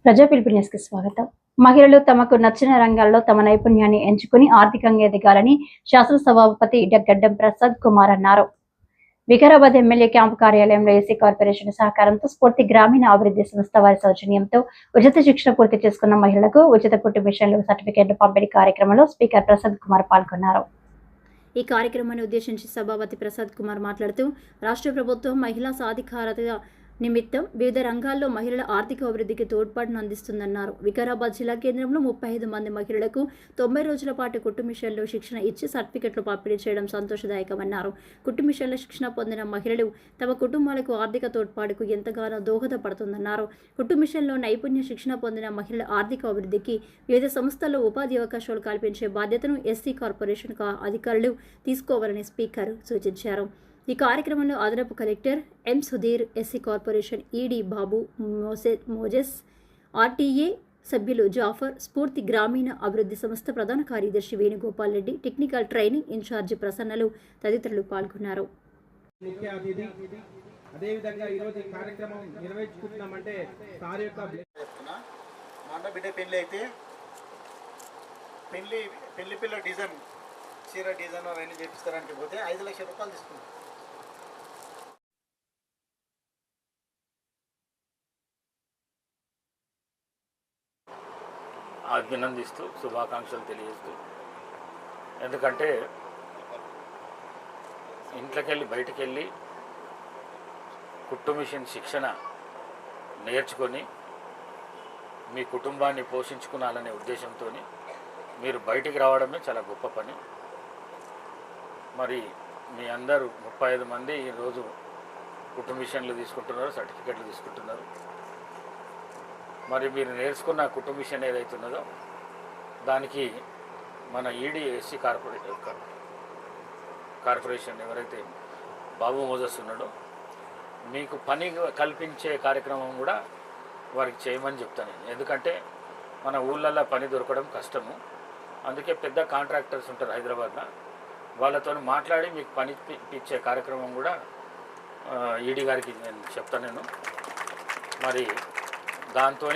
ప్రజా పిలుపు న్యూస్‌కి స్వాగతం. మహిళలు తమకు నచ్చిన రంగాల్లో తమ నైపుణ్యాన్ని ఎంచుకుని ఆర్థికంగా ఎదగాలని శాసనసభాపతి గడ్డం ప్రసాద్ కుమార్ అన్నారు. వికారాబాద్ ఎమ్మెల్యే క్యాంపు కార్యాలయంలో ఏసీ కార్పొరేషన్ సహకారంతో స్ఫూర్తి గ్రామీణ అభివృద్ధి సంస్థ వారి సౌజన్యంతో ఉచిత శిక్షణ పూర్తి చేసుకున్న మహిళలకు ఉచిత కుట్టు మిషన్లు సర్టిఫికేట్ల పంపిణీ కార్యక్రమంలో స్పీకర్ ప్రసాద్ కుమార్ పాల్గొన్నారు. ఈ కార్యక్రమాన్ని ఉద్దేశించి సభాపతి ప్రసాద్ కుమార్ మాట్లాడుతూ రాష్ట్ర ప్రభుత్వం మహిళా సాధికారత నిమిత్తం వివిధ రంగాల్లో మహిళల ఆర్థిక అభివృద్ధికి తోడ్పాటును అందిస్తుందన్నారు. వికారాబాద్ జిల్లా కేంద్రంలో 35 మంది మహిళలకు 90 రోజుల పాటు కుట్టు మిషన్లో శిక్షణ ఇచ్చి సర్టిఫికెట్లు పంపిణీ చేయడం సంతోషదాయకమన్నారు. కుట్టు మిషన్ల శిక్షణ పొందిన మహిళలు తమ కుటుంబాలకు ఆర్థిక తోడ్పాటుకు ఎంతగానో దోహదపడుతుందన్నారు. కుట్టు మిషన్లో నైపుణ్య శిక్షణ పొందిన మహిళల ఆర్థిక అభివృద్ధికి వివిధ సంస్థల్లో ఉపాధి అవకాశాలు కల్పించే బాధ్యతను ఎస్సీ కార్పొరేషన్ అధికారులు తీసుకోవాలని స్పీకర్ సూచించారు. ఈ కార్యక్రమంలో అదనపు collector M Sudheer, SC corporation ED Babu Moses, RTA సభ్యులు జాఫర్, స్ఫూర్తి గ్రామీణ అభివృద్ధి సంస్థ ప్రధాన కార్యదర్శి Venugopal Reddy, technical training incharge ప్రసన్నలు తదితరులు పాల్గొన్నారు. పెళ్లి పిల్ల డిజైన్ చీర డిజైన్ అవన్నీ చేపిస్తారానికి పోతే 5 లక్షల రూపాయలు తీసుకున్నాం. అభినందిస్తూ శుభాకాంక్షలు తెలియజేస్తూ, ఎందుకంటే ఇంట్లోకెళ్ళి బయటికెళ్ళి కుట్టు మిషన్ శిక్షణ నేర్చుకొని మీ కుటుంబాన్ని పోషించుకునాలనే ఉద్దేశంతో మీరు బయటికి రావడమే చాలా గొప్ప పని. మరి మీ అందరూ 35 మంది ఈరోజు కుట్టు మిషన్లు తీసుకుంటున్నారు, సర్టిఫికెట్లు తీసుకుంటున్నారు. మరి మీరు నేర్చుకున్న కుట్టు మిషన్ ఏదైతే ఉన్నదో దానికి మన ఈడీ ఎస్సీ కార్పొరేషన్ ఎవరైతే బాబు మోజస్ ఉన్నాడో మీకు పని కల్పించే కార్యక్రమం కూడా వారికి చేయమని చెప్తాను నేను. ఎందుకంటే మన ఊళ్ళల్లో పని దొరకడం కష్టము. అందుకే పెద్ద కాంట్రాక్టర్స్ ఉంటారు హైదరాబాద్లో, వాళ్ళతో మాట్లాడి మీకు పని ఇచ్చే కార్యక్రమం కూడా ఈడీ గారికి నేను చెప్తాను నేను. మరి దాంతో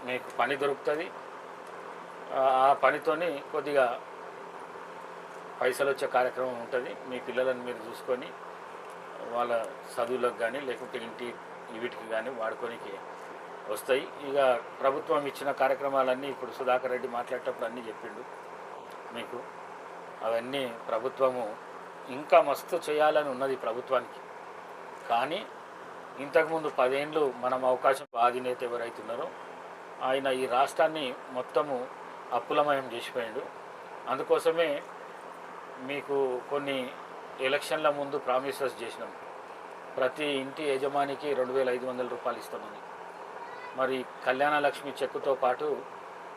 మీకు పని దొరుకుతుంది. ఆ పనితోని కొద్దిగా పైసలు వచ్చే కార్యక్రమం ఉంటుంది. మీ పిల్లలను మీరు చూసుకొని వాళ్ళ చదువులకు కానీ లేకుంటే ఇంటి వీటికి కానీ వాడుకోనికి వస్తాయి. ఇక ప్రభుత్వం ఇచ్చిన కార్యక్రమాలన్నీ ఇప్పుడు సుధాకర్ రెడ్డి మాట్లాడేటప్పుడు అన్నీ చెప్పిండు మీకు. అవన్నీ ప్రభుత్వము ఇంకా మస్తు చేయాలని ఉన్నది ప్రభుత్వానికి. కానీ ఇంతకుముందు 10 ఏళ్ళు మనం అవకాశం అధినేత ఎవరైతున్నారో ఆయన ఈ రాష్ట్రాన్ని మొత్తము అప్పులమయం చేసిపోయాడు. అందుకోసమే మీకు కొన్ని ఎలక్షన్ల ముందు ప్రామిసెస్ చేసినాం. ప్రతి ఇంటి యజమానికి 2500 రూపాయలు ఇస్తామని, మరి కళ్యాణ లక్ష్మి చెక్కుతో పాటు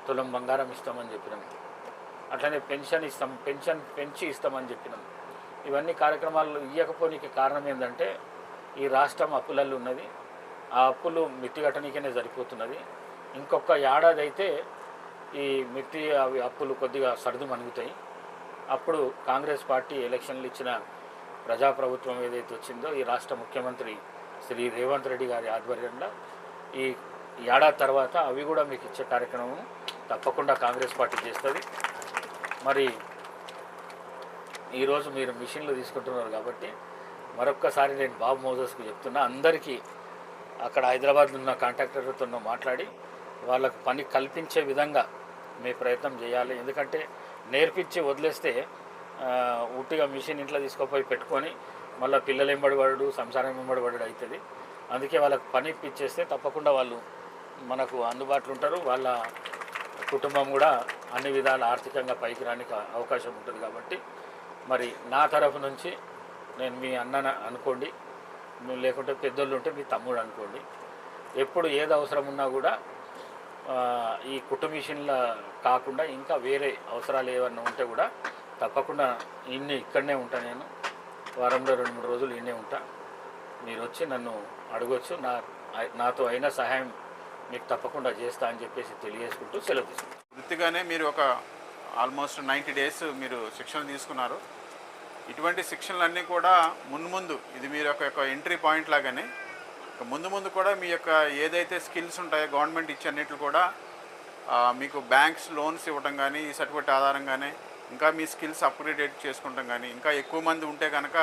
తులం బంగారం ఇస్తామని చెప్పినాం. అట్లనే పెన్షన్ ఇస్తాం, పెన్షన్ పెంచి ఇస్తామని చెప్పినాం. ఇవన్నీ కార్యక్రమాలు ఇవ్వకపోనికి కారణం ఏంటంటే ఈ రాష్ట్రం అప్పులలో ఉన్నది. ఆ అప్పులు మిత్తిగట్టనికనే సరిపోతున్నది. ఇంకొక ఏడాది అయితే ఈ మిత్తి అప్పులు కొద్దిగా సర్దు మణుగుతాయి. అప్పుడు కాంగ్రెస్ పార్టీ ఎలక్షన్లు ఇచ్చిన ప్రజాప్రభుత్వం ఏదైతే వచ్చిందో ఈ రాష్ట్ర ముఖ్యమంత్రి శ్రీ రేవంత్ రెడ్డి గారి ఆధ్వర్యంలో ఈ ఏడాది తర్వాత అవి కూడా మీకు ఇచ్చే కార్యక్రమం తప్పకుండా కాంగ్రెస్ పార్టీ చేస్తుంది. మరి ఈరోజు మీరు మిషన్లు తీసుకుంటున్నారు కాబట్టి మరొక్కసారి నేను బాబు మోజస్కి చెప్తున్నా, అందరికీ అక్కడ హైదరాబాద్లో ఉన్న కాంట్రాక్టర్లతో మాట్లాడి వాళ్ళకు పని కల్పించే విధంగా మీ ప్రయత్నం చేయాలి. ఎందుకంటే నేర్పించి వదిలేస్తే ఉట్టిగా మిషన్ ఇంట్లో తీసుకుపోయి పెట్టుకొని మళ్ళీ పిల్లలు ఎంబడిపడు, సంసారం ఎంబడిపడు అవుతుంది. అందుకే వాళ్ళకు పని ఇప్పించేస్తే తప్పకుండా వాళ్ళు మనకు అందుబాటులో ఉంటారు. వాళ్ళ కుటుంబం కూడా అన్ని విధాల ఆర్థికంగా పైకి రానికి అవకాశం ఉంటుంది. కాబట్టి మరి నా తరఫు నుంచి నేను మీ అన్న అనుకోండి, లేకుంటే పెద్దోళ్ళు ఉంటే మీ తమ్ముడు అనుకోండి. ఎప్పుడు ఏది అవసరం ఉన్నా కూడా ఈ కుట్టు మిషన్ల కాకుండా ఇంకా వేరే అవసరాలు ఏమన్నా ఉంటే కూడా తప్పకుండా ఇక్కడనే ఉంటా. నేను వారంలో 2-3 రోజులు ఇన్నే ఉంటా. మీరు వచ్చి నన్ను అడగొచ్చు. నాతో అయిన సహాయం మీకు తప్పకుండా చేస్తా అని చెప్పేసి తెలియజేసుకుంటూ సెలవు తీసుకుంటాను. వృత్తిగానే మీరు ఒక ఆల్మోస్ట్ 90 డేస్ మీరు శిక్షణ తీసుకున్నారు. ఇటువంటి శిక్షణలన్నీ కూడా మున్ముందు ఇది మీరు ఒక ఎంట్రీ పాయింట్ లాగానే ఇక ముందు ముందు కూడా మీ యొక్క ఏదైతే స్కిల్స్ ఉంటాయో గవర్నమెంట్ ఇచ్చే అన్నిట్లు కూడా మీకు బ్యాంక్స్ లోన్స్ ఇవ్వడం కానీ ఈ సర్టిఫికేట్ ఆధారంగానే ఇంకా మీ స్కిల్స్ అప్గ్రేడేట్ చేసుకుంటాం కానీ ఇంకా ఎక్కువ మంది ఉంటే కనుక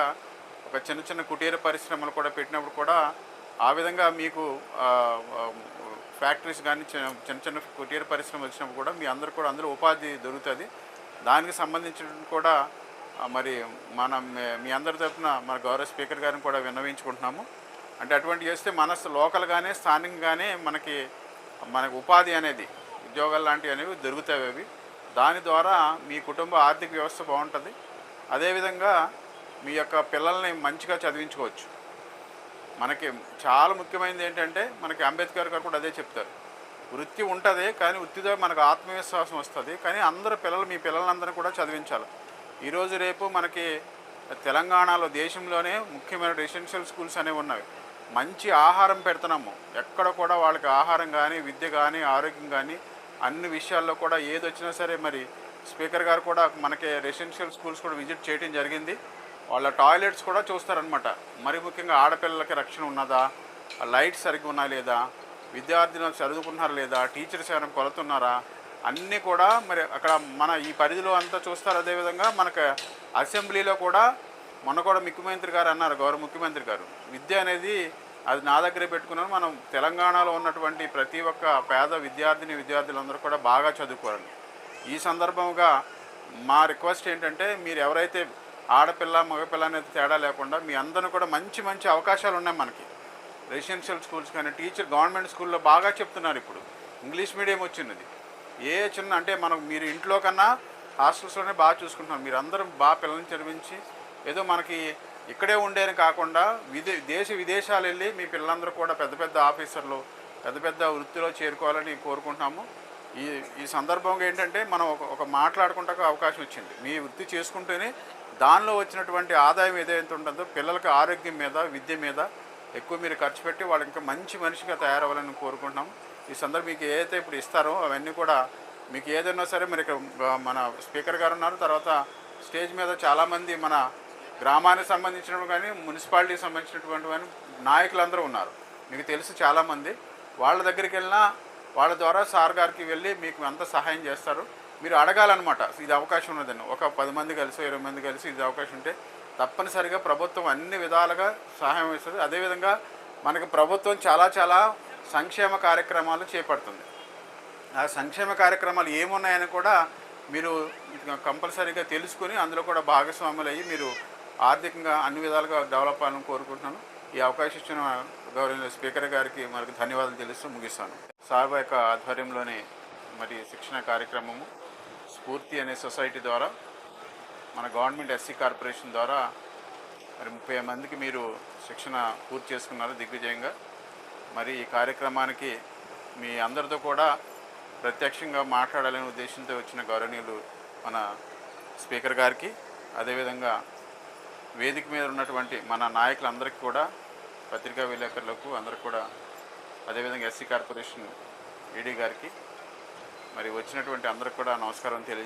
ఒక చిన్న చిన్న కుటీర పరిశ్రమలు కూడా పెట్టినప్పుడు కూడా ఆ విధంగా మీకు ఫ్యాక్టరీస్ కానీ చిన్న చిన్న కుటీర పరిశ్రమలు వచ్చినప్పుడు కూడా మీ అందరూ కూడా అందులో ఉపాధి దొరుకుతుంది. దానికి సంబంధించిన కూడా మరి మీ అందరి తరఫున మన గౌరవ స్పీకర్ గారిని కూడా విన్నవించుకుంటున్నాము. అంటే అటువంటి చేస్తే లోకల్గానే స్థానికంగానే మనకు ఉపాధి అనేది ఉద్యోగాలు లాంటివి అనేవి దొరుకుతాయి. అవి దాని ద్వారా మీ కుటుంబ ఆర్థిక వ్యవస్థ బాగుంటుంది. అదేవిధంగా మీ యొక్క పిల్లల్ని మంచిగా చదివించుకోవచ్చు. మనకి చాలా ముఖ్యమైనది ఏంటంటే మనకి అంబేద్కర్ గారు కూడా అదే చెప్తారు, వృత్తి ఉంటుంది కానీ వృత్తితో మనకు ఆత్మవిశ్వాసం వస్తుంది. కానీ మీ పిల్లలందరూ కూడా చదివించాలి. ఈరోజు రేపు మనకి తెలంగాణలో దేశంలోనే ముఖ్యమైన రెసిడెన్షియల్ స్కూల్స్ అనేవి ఉన్నవి. మంచి ఆహారం పెడుతున్నాము. ఎక్కడ కూడా వాళ్ళకి ఆహారం కానీ విద్య కానీ ఆరోగ్యం కానీ అన్ని విషయాల్లో కూడా ఏది వచ్చినా సరే మరి స్పీకర్ గారు కూడా మనకి రెసిడెన్షియల్ స్కూల్స్ కూడా విజిట్ చేయడం జరిగింది. వాళ్ళ టాయిలెట్స్ కూడా చూస్తారనమాట. మరి ముఖ్యంగా ఆడపిల్లలకి రక్షణ ఉన్నదా, లైట్స్ సరిగ్గా ఉన్నా లేదా, విద్యార్థులు చదువుకున్నారా లేదా, టీచర్స్ ఏమైనా కొలుతున్నారా, అన్నీ కూడా మరి అక్కడ మన ఈ పరిధిలో అంతా చూస్తారు. అదేవిధంగా మనకు అసెంబ్లీలో కూడా మొన్న కూడా ముఖ్యమంత్రి గారు అన్నారు, గౌరవ ముఖ్యమంత్రి గారు, విద్య అనేది అది నా దగ్గరే పెట్టుకున్నాను. మనం తెలంగాణలో ఉన్నటువంటి ప్రతి ఒక్క పేద విద్యార్థులందరూ కూడా బాగా చదువుకోవాలి. ఈ సందర్భంగా మా రిక్వెస్ట్ ఏంటంటే మీరు ఎవరైతే ఆడపిల్ల మగపిల్ల అనేది తేడా లేకుండా మీ అందరూ కూడా మంచి మంచి అవకాశాలు ఉన్నాయి. మనకి రెసిడెన్షియల్ స్కూల్స్ కానీ గవర్నమెంట్ స్కూల్లో బాగా చెప్తున్నారు. ఇప్పుడు ఇంగ్లీష్ మీడియం వచ్చినది. ఏ చిన్న అంటే మీరు ఇంట్లో కన్నా హాస్టల్స్లోనే బాగా చూసుకుంటున్నారు. మీరు అందరూ బాగా పిల్లల్ని చదివించి ఏదో మనకి ఇక్కడే ఉండేని కాకుండా విదేశాలు వెళ్ళి మీ పిల్లలందరూ కూడా పెద్ద పెద్ద ఆఫీసర్లు పెద్ద పెద్ద వృత్తిలో చేరుకోవాలని కోరుకుంటున్నాము. ఈ సందర్భంగా ఏంటంటే మనం ఒక మాట్లాడుకుంటే అవకాశం వచ్చింది. మీ వృత్తి చేసుకుంటేనే దానిలో వచ్చినటువంటి ఆదాయం ఏదైతే ఉంటుందో పిల్లలకి ఆరోగ్యం మీద విద్య మీద ఎక్కువ మీరు ఖర్చు పెట్టి వాళ్ళు ఇంకా మంచి మనిషిగా తయారవ్వాలని కోరుకుంటున్నాం. ఈ సందర్భం మీకు ఏదైతే ఇప్పుడు ఇస్తారో అవన్నీ కూడా మీకు ఏదైనా సరే మీరు ఇక్కడ మన స్పీకర్ గారు ఉన్నారు. తర్వాత స్టేజ్ మీద చాలామంది మన గ్రామానికి సంబంధించినటువంటి కానీ మున్సిపాలిటీకి సంబంధించినటువంటి నాయకులందరూ ఉన్నారు. మీకు తెలుసు చాలామంది. వాళ్ళ దగ్గరికి వెళ్ళినా వాళ్ళ ద్వారా సార్ గారికి వెళ్ళి మీకు ఎంత సహాయం చేస్తారు మీరు అడగాలన్నమాట. ఇది అవకాశం ఉన్నదండి. ఒక 10 మంది కలిసి 20 మంది కలిసి ఇది అవకాశం ఉంటే తప్పనిసరిగా ప్రభుత్వం అన్ని విధాలుగా సహాయం ఇస్తుంది. అదేవిధంగా మనకి ప్రభుత్వం చాలా సంక్షేమ కార్యక్రమాలు చేపడుతుంది. ఆ సంక్షేమ కార్యక్రమాలు ఏమున్నాయని కూడా మీరు కంపల్సరీగా తెలుసుకుని అందులో కూడా భాగస్వాములు అయ్యి మీరు ఆర్థికంగా అన్ని విధాలుగా డెవలప్ అవ్వాలని కోరుకుంటున్నాను. ఈ అవకాశం ఇచ్చిన గౌరవ స్పీకర్ గారికి మనకు ధన్యవాదాలు తెలుస్తూ ముగిస్తాను. సార్ యొక్క ఆధ్వర్యంలోని మరి శిక్షణ కార్యక్రమము స్ఫూర్తి అనే సొసైటీ ద్వారా మన గవర్నమెంట్ ఎస్సీ కార్పొరేషన్ ద్వారా మరి 30 మందికి మీరు శిక్షణ పూర్తి చేసుకున్నారు దిగ్విజయంగా. మరి ఈ కార్యక్రమానికి మీ అందరితో కూడా ప్రత్యక్షంగా మాట్లాడాలనే ఉద్దేశంతో వచ్చిన గౌరవనీయులు మన స్పీకర్ గారికి, అదేవిధంగా వేదిక మీద ఉన్నటువంటి మన నాయకులందరికీ కూడా, పత్రికా విలేకరులకు అందరికీ కూడా, అదేవిధంగా ఎస్సీ కార్పొరేషన్ ఈడీ గారికి మరి వచ్చినటువంటి అందరికి కూడా నమస్కారం తెలియజేస్తాను.